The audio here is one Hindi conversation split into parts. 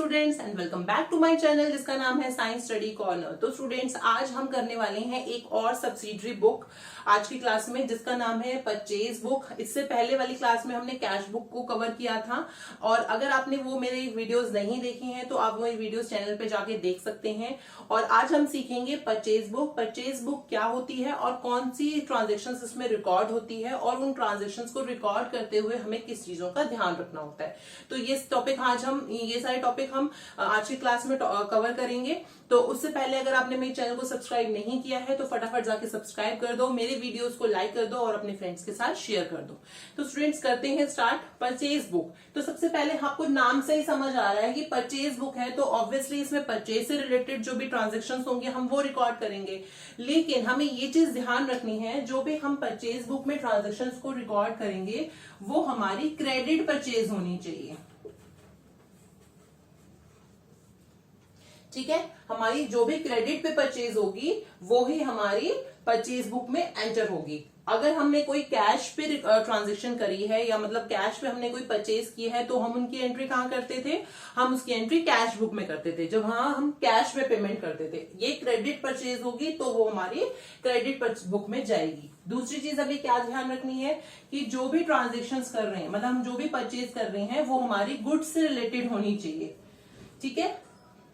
Students and welcome back to my channel जिसका नाम है साइंस स्टडी कॉर्नर। तो स्टूडेंट्स आज हम करने वाले हैं एक और सब्सिडरी बुक आज की क्लास में जिसका नाम है परचेज बुक। इससे पहले वाली क्लास में हमने कैश बुक को कवर किया था और अगर आपने वो मेरे वीडियोस नहीं देखी हैं तो आप वो वीडियोस चैनल पे जाके देख सकते हैं। और आज हम सीखेंगे परचेज बुक। परचेज बुक क्या होती है और कौन सी ट्रांजेक्शन्स इसमें रिकॉर्ड होती है और उन ट्रांजेक्शन्स को रिकॉर्ड करते हुए हमें किस चीजों का ध्यान रखना होता है। तो ये टॉपिक ये सारे टॉपिक हम आज की क्लास में कवर करेंगे। तो उससे पहले अगर आपने मेरे चैनल को सब्सक्राइब नहीं किया है तो फटाफट जाके सब्सक्राइब कर दो, मेरे वीडियोस को लाइक कर दो और अपने फ्रेंड्स के साथ शेयर कर दो। तो स्टूडेंट्स करते हैं स्टार्ट परचेज बुक। तो सबसे पहले आपको नाम से ही समझ आ रहा है कि परचेज बुक है तो ऑब्वियसली इसमें परचेज से रिलेटेड जो भी ट्रांजेक्शन्स होंगे हम वो रिकॉर्ड करेंगे। लेकिन हमें ये चीज ध्यान रखनी है, जो भी हम परचेज बुक में ट्रांजेक्शन्स को रिकॉर्ड करेंगे वो हमारी क्रेडिट परचेज होनी चाहिए। ठीक है, हमारी जो भी क्रेडिट पे परचेज होगी वो ही हमारी परचेज बुक में एंटर होगी। अगर हमने कोई कैश पे ट्रांजेक्शन करी है या मतलब कैश पे हमने कोई परचेज की है तो हम उनकी एंट्री कहाँ करते थे, हम उसकी एंट्री कैश बुक में करते थे जब हम कैश में पेमेंट करते थे। ये क्रेडिट परचेज होगी तो वो हमारी क्रेडिट बुक में जाएगी। दूसरी चीज अभी क्या ध्यान रखनी है कि जो भी ट्रांजेक्शन कर रहे हैं, मतलब हम जो भी परचेज कर रहे हैं वो हमारी गुड्स से रिलेटेड होनी चाहिए। ठीक है,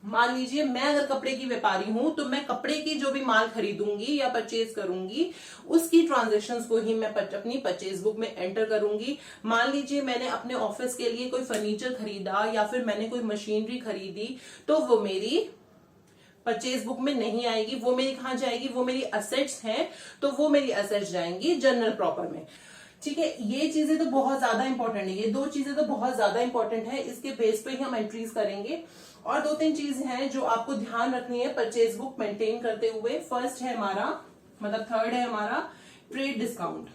मान लीजिए मैं अगर कपड़े की व्यापारी हूं तो मैं कपड़े की जो भी माल खरीदूंगी या परचेज करूंगी उसकी ट्रांजेक्शन्स को ही मैं अपनी परचेज बुक में एंटर करूंगी। मान लीजिए मैंने अपने ऑफिस के लिए कोई फर्नीचर खरीदा या फिर मैंने कोई मशीनरी खरीदी तो वो मेरी परचेज बुक में नहीं आएगी। वो मेरी कहाँ जाएगी, वो मेरी असेट्स हैं तो वो मेरी असेट्स जाएंगी जनरल प्रॉपर में। ठीक है, ये चीजें तो बहुत ज्यादा इंपॉर्टेंट है, ये दो चीजें तो बहुत ज्यादा इंपॉर्टेंट है, इसके बेस पे ही हम एंट्रीज करेंगे। और दो तीन चीज हैं जो आपको ध्यान रखनी है परचेज बुक मेंटेन करते हुए। फर्स्ट है हमारा थर्ड है हमारा ट्रेड डिस्काउंट।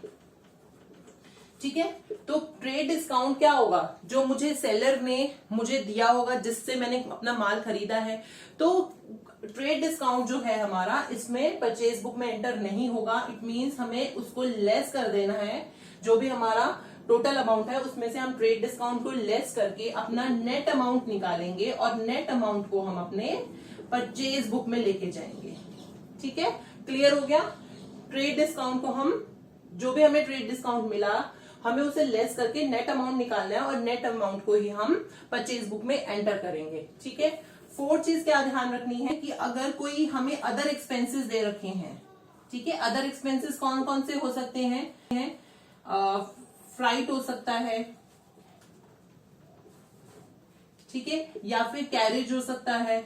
ठीक है, तो ट्रेड डिस्काउंट क्या होगा, जो मुझे सेलर ने मुझे दिया होगा जिससे मैंने अपना माल खरीदा है। तो ट्रेड डिस्काउंट जो है हमारा इसमें परचेज बुक में एंटर नहीं होगा। इट मींस हमें उसको लेस कर देना है। जो भी हमारा टोटल अमाउंट है उसमें से हम ट्रेड डिस्काउंट को लेस करके अपना नेट अमाउंट निकालेंगे और नेट अमाउंट को हम अपने परचेज बुक में लेके जाएंगे। ठीक है, क्लियर हो गया। ट्रेड डिस्काउंट को हम जो भी हमें ट्रेड डिस्काउंट मिला हमें उसे लेस करके नेट अमाउंट निकालना है और नेट अमाउंट को ही हम परचेज बुक में एंटर करेंगे। ठीक है, फोर्थ चीज क्या ध्यान रखनी है कि अगर कोई हमें अदर एक्सपेंसेस दे रखे हैं, ठीक है, अदर एक्सपेंसेस कौन कौन से हो सकते हैं, फ्लाइट हो सकता है, ठीक है, या फिर कैरेज हो सकता है।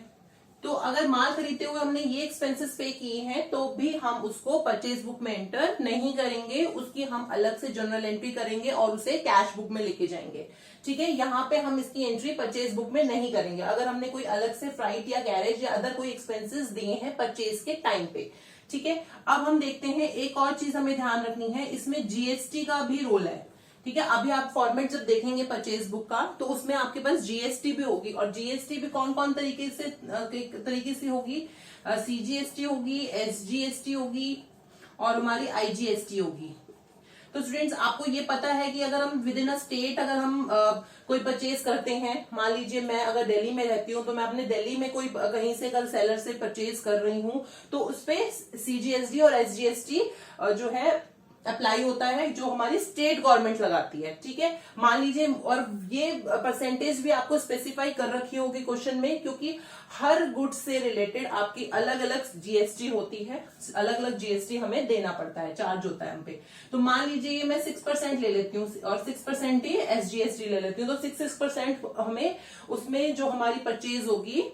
तो अगर माल खरीदते हुए हमने ये एक्सपेंसेस पे किए हैं तो भी हम उसको परचेज बुक में एंटर नहीं करेंगे, उसकी हम अलग से जर्नल एंट्री करेंगे और उसे कैश बुक में लेके जाएंगे। ठीक है, यहाँ पे हम इसकी एंट्री परचेज बुक में नहीं करेंगे अगर हमने कोई अलग से फ्लाइट या कैरेज या अदर कोई एक्सपेंसेस दिए हैं परचेज के टाइम पे। ठीक है, अब हम देखते हैं एक और चीज हमें ध्यान रखनी है, इसमें जीएसटी का भी रोल है। ठीक है, अभी आप फॉर्मेट जब देखेंगे परचेज बुक का तो उसमें आपके पास जीएसटी भी होगी और जीएसटी भी कौन कौन तरीके से होगी, सीजीएसटी होगी, एसजीएसटी होगी और हमारी आईजीएसटी होगी। तो स्टूडेंट्स आपको ये पता है कि अगर हम विद इन अ स्टेट अगर हम कोई परचेज करते हैं, मान लीजिए मैं अगर दिल्ली में रहती हूँ तो मैं अपने दिल्ली में कोई कहीं से अगर सेलर से परचेज कर रही हूँ तो उसपे सीजीएसटी और एसजीएसटी जो है अप्लाई होता है, जो हमारी स्टेट गवर्नमेंट लगाती है। ठीक है, मान लीजिए, और ये परसेंटेज भी आपको स्पेसिफाई कर रखी होगी क्वेश्चन में, क्योंकि हर गुड्स से रिलेटेड आपकी अलग अलग जीएसटी होती है, अलग अलग जीएसटी हमें देना पड़ता है, चार्ज होता है हम पे। तो मान लीजिए ये मैं 6% ले लेती हूँ और 6% ही एसजीएसटी ले लेती हूँ, तो 6% हमें उसमें जो हमारी परचेज होगी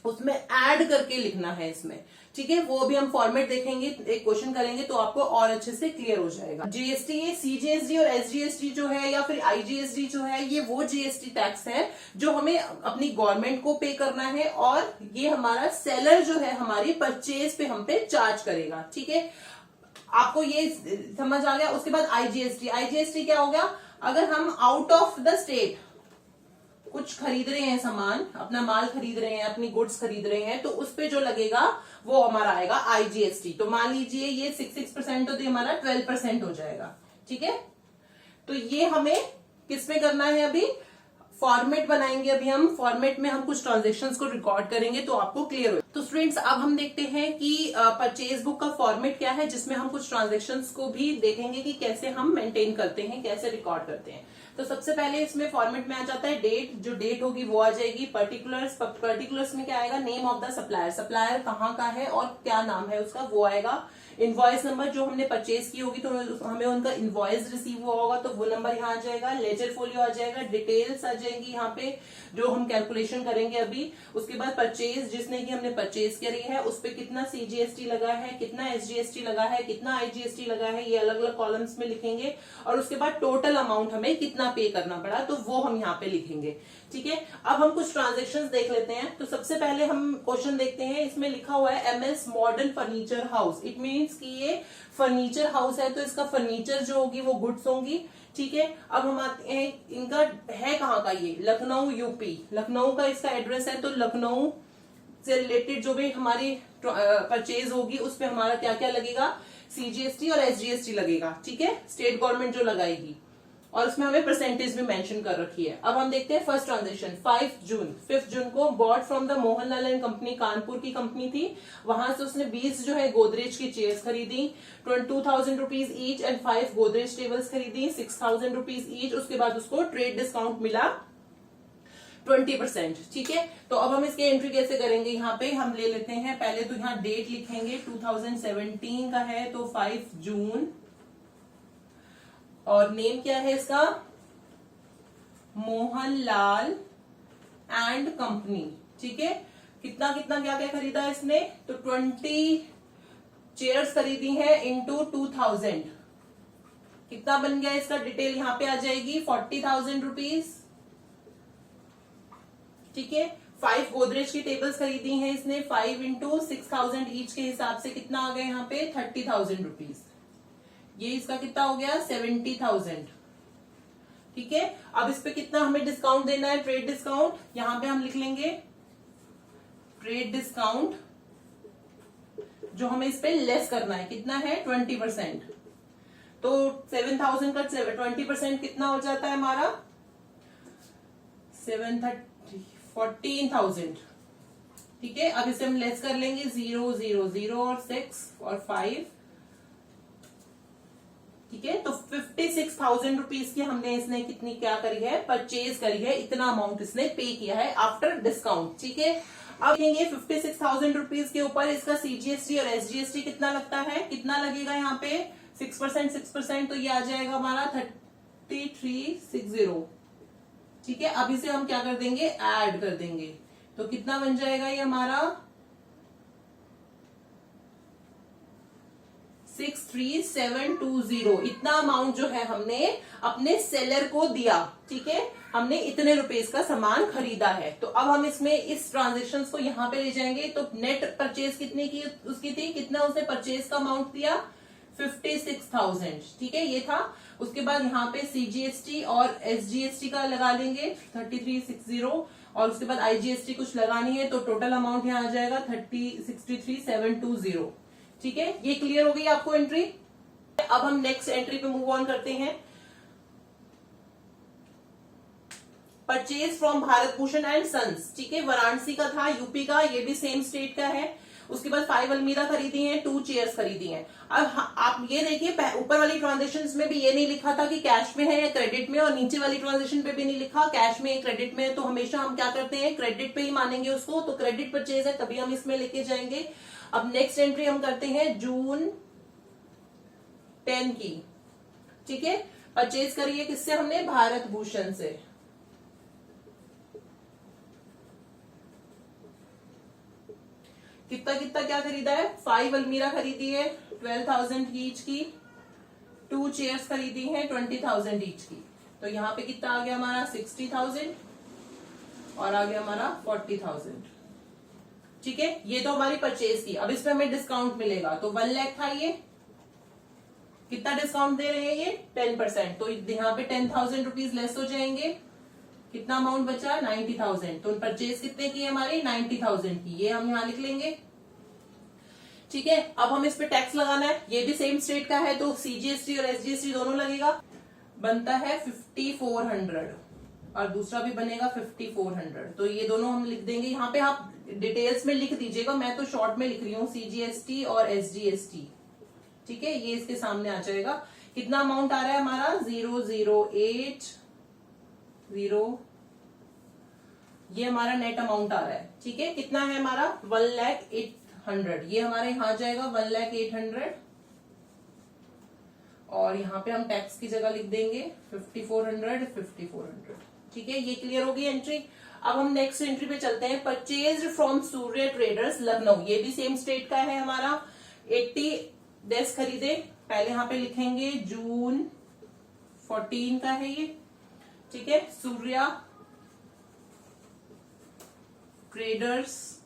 उसमें ऐड करके लिखना है इसमें। ठीक है, वो भी हम फॉर्मेट देखेंगे, एक क्वेश्चन करेंगे तो आपको और अच्छे से क्लियर हो जाएगा। जीएसटी, ये सीजीएसटी और एसजीएसटी जो है या फिर आईजीएसटी जो है ये वो जीएसटी टैक्स है जो हमें अपनी गवर्नमेंट को पे करना है और ये हमारा सेलर जो है हमारी परचेज पे हम पे चार्ज करेगा। ठीक है, आपको ये समझ आ गया। उसके बाद आईजीएसटी, आईजीएसटी क्या हो गया, अगर हम आउट ऑफ द स्टेट कुछ खरीद रहे हैं, सामान, अपना माल खरीद रहे हैं, अपनी गुड्स खरीद रहे हैं, तो उस पे जो लगेगा वो हमारा आएगा आईजीएसटी। तो मान लीजिए ये 6% तो हमारा 12% हो जाएगा। ठीक है, तो ये हमें किस पे करना है, अभी फॉर्मेट बनाएंगे अभी हम, फॉर्मेट में हम कुछ ट्रांजेक्शन्स को रिकॉर्ड करेंगे तो आपको क्लियर हो। तो स्टूडेंट्स अब हम देखते हैं कि परचेज बुक का फॉर्मेट क्या है, जिसमें हम कुछ ट्रांजेक्शन्स को भी देखेंगे कि कैसे हम मेंटेन करते हैं, कैसे रिकॉर्ड करते हैं। तो सबसे पहले इसमें फॉर्मेट में आ जाता है डेट, जो डेट होगी वो आ जाएगी। पर्टिकुलर्स, पर्टिकुलर्स में क्या आएगा, name of the supplier, supplier कहाँ का है और क्या नाम है उसका वो आएगा। इनवॉइस नंबर, जो हमने परचेज की होगी तो हमें उनका इनवॉइस रिसीव हुआ होगा तो वो नंबर यहाँ आ जाएगा। लेजर फोलियो आ जाएगा, डिटेल्स आ जाएंगी यहाँ पे जो हम कैलकुलेशन करेंगे अभी। उसके बाद परचेज, जिसने की हमने परचेज करी है उस पर कितना सीजीएसटी लगा है, कितना एसजीएसटी लगा है, कितना आईजीएसटी लगा है, ये अलग अलग कॉलम्स में लिखेंगे। और उसके बाद टोटल अमाउंट हमें कितना पे करना पड़ा तो वो हम यहाँ पे लिखेंगे। ठीक है, अब हम कुछ ट्रांजेक्शन्स देख लेते हैं। तो सबसे पहले हम क्वेश्चन देखते हैं, इसमें लिखा हुआ है MS modern furniture house. It means कि ये फर्नीचर हाउस है तो इसका फर्नीचर जो होगी वो गुड्स होंगी। ठीक है, अब हम आते हैं, इनका है कहाँ का, ये लखनऊ यूपी, लखनऊ का इसका एड्रेस है। तो लखनऊ से रिलेटेड जो भी हमारी परचेज होगी उसमें हमारा क्या क्या लगेगा, सीजीएसटी और एसजीएसटी लगेगा। ठीक है, स्टेट गवर्नमेंट जो लगाएगी, और उसमें हमें परसेंटेज भी मेंशन कर रखी है। अब हम देखते हैं फर्स्ट ट्रांजेक्शन 5 जून को bought from the Mohanlal and company, Kanpur की कंपनी थी, वहां से उसने 20 जो है गोदरेज की चेयर्स खरीदी 22,000 rupees each and 5 Godrej tables खरीदी 6,000 रुपीज ईच। उसके बाद उसको ट्रेड डिस्काउंट मिला 20%। ठीक है, तो अब हम इसके एंट्री कैसे करेंगे, यहाँ पे हम ले लेते हैं, पहले तो यहाँ डेट लिखेंगे 2017 का है तो 5 जून, और नेम क्या है इसका, मोहनलाल एंड कंपनी। ठीक है, कितना कितना क्या क्या खरीदा इसने, तो 20 चेयर्स खरीदी है इंटू 2000, कितना बन गया इसका, डिटेल यहाँ पे आ जाएगी 40,000 रुपीज। ठीक है, 5 गोदरेज की टेबल्स खरीदी हैं इसने, 5 इंटू 6,000 ईच के हिसाब से कितना आ गया यहाँ पे 30,000 रुपीज। ये इसका कितना हो गया 70,000। ठीक है, अब इस पे कितना हमें डिस्काउंट देना है, ट्रेड डिस्काउंट, यहां पे हम लिख लेंगे ट्रेड डिस्काउंट, जो हमें इस पे लेस करना है, कितना है 20%। तो 7,000 का 20% कितना हो जाता है हमारा 14,000। ठीक है, अब इसे हम लेस कर लेंगे 0 0 0 और 6 और 5। ठीक है, तो 56,000 रुपीज की हमने इसने कितनी क्या करी है, परचेज करी है, इतना अमाउंट इसने पे किया है आफ्टर डिस्काउंट। ठीक है, अब देखेंगे 56,000 रुपीज के ऊपर इसका सीजीएसटी और एसजीएसटी कितना लगता है, कितना लगेगा यहाँ पे 6%, तो ये आ जाएगा हमारा 3360। ठीक है, अब इसे हम क्या कर देंगे, ऐड कर देंगे, तो कितना बन जाएगा ये हमारा 63,720। इतना अमाउंट जो है हमने अपने सेलर को दिया। ठीक है, हमने इतने रुपए का सामान खरीदा है। तो अब हम इसमें इस ट्रांजेक्शन को यहाँ पे ले जाएंगे। तो नेट परचेज कितने की उसकी थी, कितना उसने परचेज का अमाउंट दिया 56,000। ठीक है, ये था। उसके बाद यहाँ पे सीजीएसटी और एसजीएसटी का लगा लेंगे 3360, और उसके बाद आईजीएसटी कुछ लगानी है तो टोटल अमाउंट यहाँ आ जाएगा 63,720। ठीक है, ये क्लियर हो गई आपको एंट्री। अब हम नेक्स्ट एंट्री पे मूव ऑन करते हैं। Purchase from Bharat Bhushan and sons. ठीक है, वाराणसी का था, यूपी का, ये भी सेम स्टेट का है। उसके बाद 5 अलमीरा खरीदी हैं, 2 चेयर्स खरीदी हैं। अब आप ये देखिए, ऊपर वाली ट्रांजेक्शन में भी ये नहीं लिखा था कि कैश में है या क्रेडिट में, और नीचे वाली ट्रांजेक्शन पे भी नहीं लिखा कैश में क्रेडिट में। तो हमेशा हम क्या करते हैं, क्रेडिट पे ही मानेंगे उसको। तो क्रेडिट परचेज है तभी हम इसमें लेके जाएंगे। अब नेक्स्ट एंट्री हम करते हैं जून 10 की। ठीक है, परचेज करिए किससे, हमने भारत भूषण से। कितना कितना क्या खरीदा है, 5 अलमीरा खरीदी है 12,000 ईच की, 2 चेयर्स खरीदी है 20,000 ईच की। तो यहाँ पे कितना आ गया हमारा 60,000 और आ गया हमारा 40,000। ठीक है, ये तो हमारी परचेज की। अब इसमें हमें डिस्काउंट मिलेगा, तो 1 लाख था ये, कितना डिस्काउंट दे रहे हैं ये 10%। तो यहाँ पे 10,000 रुपीज लेस हो जाएंगे, कितना अमाउंट बचा 90,000। तो परचेज कितने की है हमारी 90,000 की, ये हम यहाँ लिख लेंगे। ठीक है, अब हम इस पे टैक्स लगाना है, ये भी सेम स्टेट का है तो सीजीएसटी और एसजीएसटी दोनों लगेगा। बनता है 5400। और दूसरा भी बनेगा 5400। तो ये दोनों हम लिख देंगे। यहाँ पे आप डिटेल्स में लिख दीजिएगा, मैं तो शॉर्ट में लिख रही हूँ CGST और SGST। ठीक है, ये इसके सामने आ जाएगा। कितना अमाउंट आ रहा है हमारा 0080, ये हमारा नेट अमाउंट आ रहा है। ठीक है, कितना है हमारा 1,08,100, ये हमारे यहाँ जाएगा 1,08,100 और यहाँ पे हम टैक्स की जगह लिख देंगे 5400। ठीक है, ये क्लियर होगी एंट्री। अब हम नेक्स्ट एंट्री पे चलते हैं। Purchase from Surya traders Lucknow, ये भी सेम स्टेट का है हमारा। 80 डेस्क खरीदे, पहले यहाँ पे लिखेंगे जून 14 का है ये। ठीक है, सूर्या ट्रेडर्स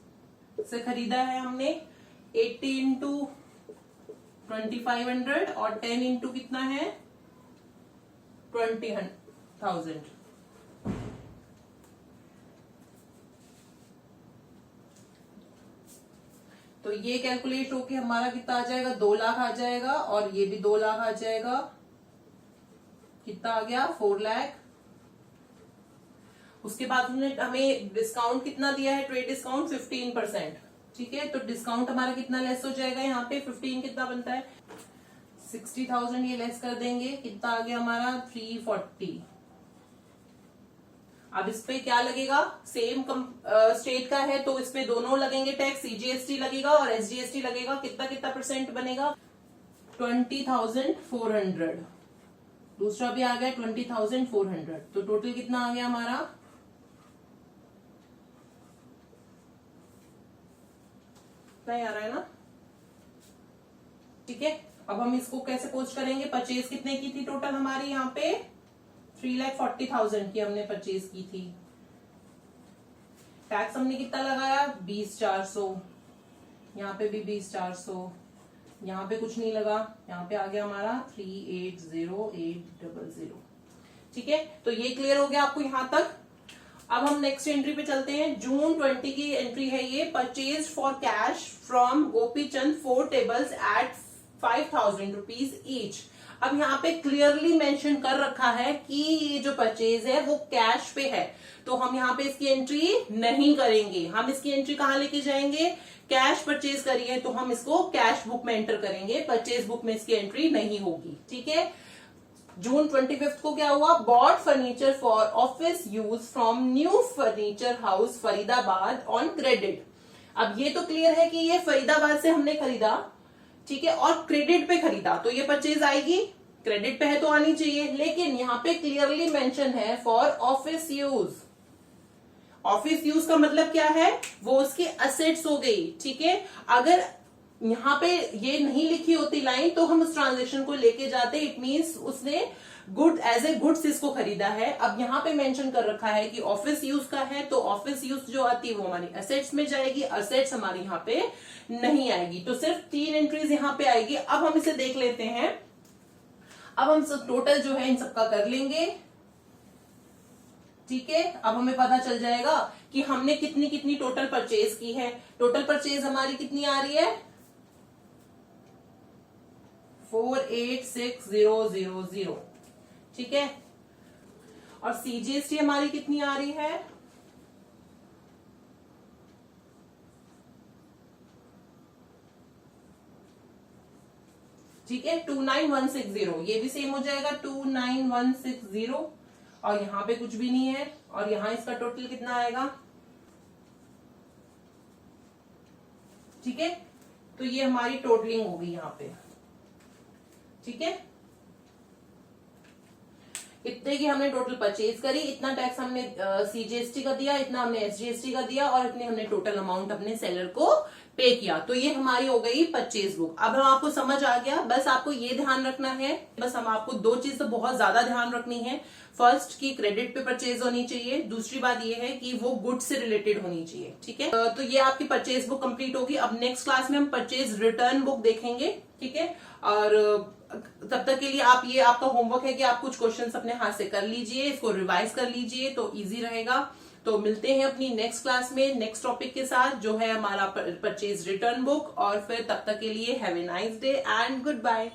से खरीदा है हमने 80 इंटू 2500 और 10 इंटू कितना है 20,000। तो ये कैलकुलेट होके हमारा कितना आ जाएगा 2 लाख आ जाएगा और ये भी 2 लाख आ जाएगा। कितना आ गया 4 लाख। उसके बाद उन्होंने हमें डिस्काउंट कितना दिया है, ट्रेड डिस्काउंट 15%। ठीक है, तो डिस्काउंट हमारा कितना लेस हो जाएगा यहाँ पे 15 कितना बनता है 60,000, ये लेस कर देंगे। कितना आ गया हमारा 340। अब इस पे क्या लगेगा, सेम स्टेट का है तो इस पे दोनों लगेंगे टैक्स, CGST लगेगा और SGST लगेगा। कितना कितना परसेंट बनेगा 20,400। दूसरा भी आ गया 20,400। तो टोटल कितना आ गया हमारा नहीं आ रहा है ना। ठीक है, अब हम इसको कैसे पोस्ट करेंगे। परचेज कितने की थी टोटल हमारी, यहाँ पे 3,40,000 की हमने परचेज की थी। टैक्स हमने कितना लगाया 20,400, यहाँ पे भी 20,400, यहाँ पे कुछ नहीं लगा, यहाँ पे आ गया हमारा 3,80,800। ठीक है, तो ये क्लियर हो गया आपको यहाँ तक। अब हम नेक्स्ट एंट्री पे चलते हैं। जून 20 की एंट्री है ये। Purchase for cash from Gopichand 4 tables at 5,000 rupees each. अब यहाँ पे क्लियरली मेंशन कर रखा है कि ये जो परचेज है वो कैश पे है, तो हम यहाँ पे इसकी एंट्री नहीं करेंगे। हम इसकी एंट्री कहाँ लेके जाएंगे, कैश परचेज करी है तो हम इसको कैश बुक में एंटर करेंगे, परचेज बुक में इसकी एंट्री नहीं होगी। ठीक है, जून 25 को क्या हुआ, bought furniture for office use from new furniture house Faridabad on credit. अब ये तो क्लियर है कि ये फरीदाबाद से हमने खरीदा, ठीक है, और क्रेडिट पे खरीदा, तो ये परचेज आएगी, क्रेडिट पे है तो आनी चाहिए। लेकिन यहाँ पे क्लियरली मेंशन है for office use. Office use का मतलब क्या है, वो उसकी असेट्स हो गई। ठीक है, अगर यहाँ पे ये नहीं लिखी होती लाइन तो हम उस ट्रांजेक्शन को लेके जाते, इट मीन्स उसने गुड एज ए गुड्स इसको खरीदा है। अब यहाँ पे मेंशन कर रखा है कि ऑफिस यूज का है, तो ऑफिस यूज जो आती है वो हमारी असेट्स में जाएगी, असेट्स हमारी यहाँ पे नहीं आएगी। तो सिर्फ 3 एंट्रीज यहाँ पे आएगी। अब हम इसे देख लेते हैं। अब हम सब टोटल जो है इन सबका कर लेंगे। ठीक है, अब हमें पता चल जाएगा कि हमने कितनी कितनी टोटल परचेज की है। टोटल परचेज हमारी कितनी आ रही है 486,000। ठीक है, और CGST हमारी कितनी आ रही है ठीक है 29,160, ये भी सेम हो जाएगा 29,160 और यहाँ पे कुछ भी नहीं है। और यहाँ इसका टोटल कितना आएगा, ठीक है, तो ये हमारी टोटलिंग होगी यहाँ पे। ठीक है, इतने की हमने टोटल परचेज करी, इतना टैक्स हमने CGST का दिया, इतना हमने SGST का दिया और इतने हमने टोटल अमाउंट अपने सेलर को पे किया। तो ये हमारी हो गई परचेज बुक। अब हम आपको समझ आ गया, बस आपको ये ध्यान रखना है, बस हम आपको 2 चीज तो बहुत ज्यादा ध्यान रखनी है। फर्स्ट की क्रेडिट पे परचेज होनी चाहिए, दूसरी बात ये है कि वो गुड्स से रिलेटेड होनी चाहिए। ठीक है, तो ये आपकी परचेज बुक कंप्लीट होगी। अब नेक्स्ट क्लास में हम परचेज रिटर्न बुक देखेंगे। ठीक है, और तब तक के लिए आप ये आपका होमवर्क है कि आप कुछ क्वेश्चंस अपने हाथ से कर लीजिए, इसको रिवाइज कर लीजिए तो इजी रहेगा। तो मिलते हैं अपनी नेक्स्ट क्लास में नेक्स्ट टॉपिक के साथ, जो है हमारा परचेज रिटर्न बुक। और फिर तब तक के लिए have a nice day and good bye.